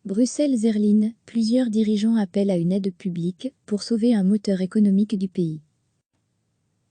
Bruxelles Airlines, plusieurs dirigeants appellent à une aide publique pour sauver un moteur économique du pays.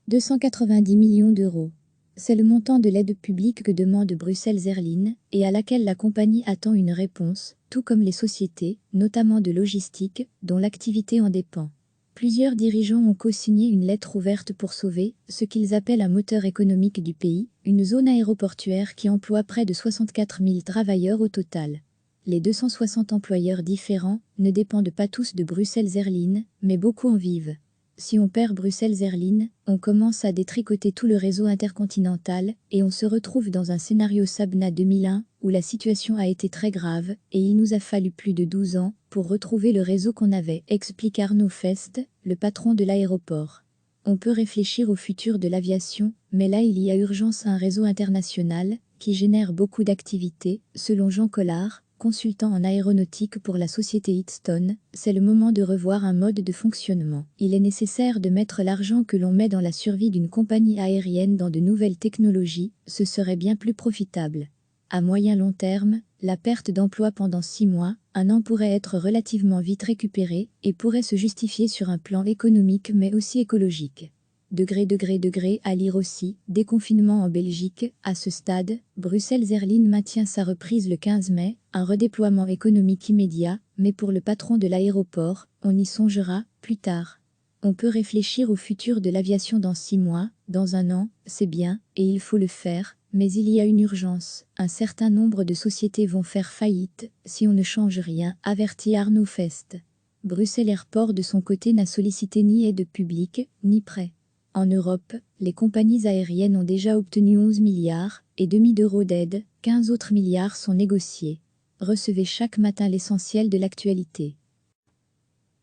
290 millions d'euros. C'est le montant de l'aide publique que demande Bruxelles Airlines et à laquelle la compagnie attend une réponse, tout comme les sociétés, notamment de logistique, dont l'activité en dépend. Plusieurs dirigeants ont co-signé une lettre ouverte pour sauver ce qu'ils appellent un moteur économique du pays, une zone aéroportuaire qui emploie près de 64 000 travailleurs au total. Les 260 employeurs différents ne dépendent pas tous de Bruxelles Airlines, mais beaucoup en vivent. Si on perd Bruxelles Airlines, on commence à détricoter tout le réseau intercontinental et on se retrouve dans un scénario Sabena 2001 où la situation a été très grave et il nous a fallu plus de 12 ans pour retrouver le réseau qu'on avait, explique Arnaud Fest, le patron de l'aéroport. On peut réfléchir au futur de l'aviation, mais là il y a urgence à un réseau international qui génère beaucoup d'activités, selon Jean Collard, consultant en aéronautique pour la société Hitstone, c'est le moment de revoir un mode de fonctionnement. Il est nécessaire de mettre l'argent que l'on met dans la survie d'une compagnie aérienne dans de nouvelles technologies, ce serait bien plus profitable. À moyen-long terme, la perte d'emploi pendant 6 mois, un an pourrait être relativement vite récupérée et pourrait se justifier sur un plan économique mais aussi écologique. À lire aussi, déconfinement en Belgique, à ce stade, Bruxelles Airlines maintient sa reprise le 15 mai, un redéploiement économique immédiat, mais pour le patron de l'aéroport, on y songera, plus tard. On peut réfléchir au futur de l'aviation dans 6 mois, dans un an, c'est bien, et il faut le faire, mais il y a une urgence, un certain nombre de sociétés vont faire faillite, si on ne change rien, avertit Arnaud Fest. Bruxelles Airport de son côté n'a sollicité ni aide publique, ni prêt. En Europe, les compagnies aériennes ont déjà obtenu 11 milliards et demi d'euros d'aide, 15 autres milliards sont négociés. Recevez chaque matin l'essentiel de l'actualité.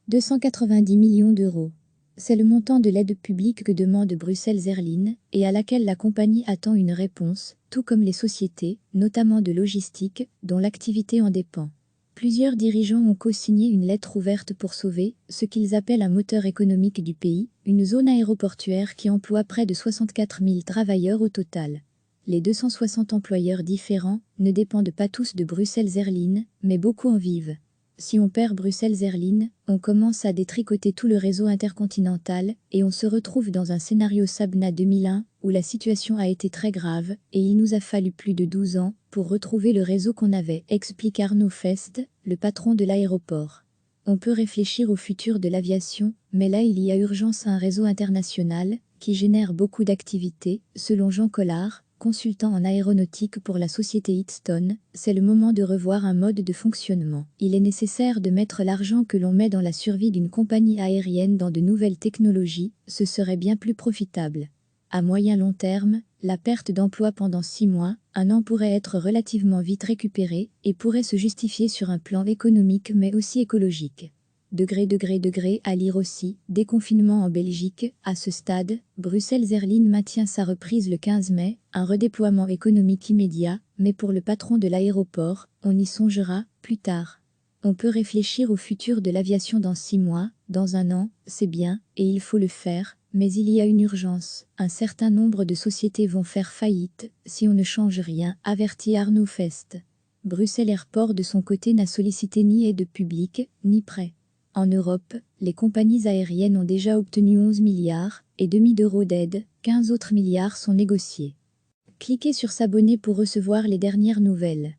290 millions d'euros. C'est le montant de l'aide publique que demande Bruxelles Airlines et à laquelle la compagnie attend une réponse, tout comme les sociétés, notamment de logistique, dont l'activité en dépend. Plusieurs dirigeants ont co-signé une lettre ouverte pour sauver ce qu'ils appellent un moteur économique du pays, une zone aéroportuaire qui emploie près de 64 000 travailleurs au total. Les 260 employeurs différents ne dépendent pas tous de Bruxelles Airlines, mais beaucoup en vivent. Si on perd Bruxelles Airlines, on commence à détricoter tout le réseau intercontinental et on se retrouve dans un scénario Sabena 2001 où la situation a été très grave et il nous a fallu plus de 12 ans pour retrouver le réseau qu'on avait, explique Arnaud Fest, le patron de l'aéroport. On peut réfléchir au futur de l'aviation, mais là il y a urgence à un réseau international qui génère beaucoup d'activités, selon Jean Collard, consultant en aéronautique pour la société Hitstone, c'est le moment de revoir un mode de fonctionnement. Il est nécessaire de mettre l'argent que l'on met dans la survie d'une compagnie aérienne dans de nouvelles technologies, ce serait bien plus profitable. À moyen-long terme, la perte d'emploi pendant 6 mois, un an pourrait être relativement vite récupérée et pourrait se justifier sur un plan économique mais aussi écologique. À lire aussi, déconfinement en Belgique, à ce stade, Bruxelles Airlines maintient sa reprise le 15 mai, un redéploiement économique immédiat, mais pour le patron de l'aéroport, on y songera, plus tard. On peut réfléchir au futur de l'aviation dans 6 mois, dans un an, c'est bien, et il faut le faire, mais il y a une urgence, un certain nombre de sociétés vont faire faillite, si on ne change rien, avertit Arnaud Fest. Bruxelles Airport de son côté n'a sollicité ni aide publique, ni prêt. En Europe, les compagnies aériennes ont déjà obtenu 11 milliards et demi d'euros d'aide, 15 autres milliards sont négociés. Cliquez sur s'abonner pour recevoir les dernières nouvelles.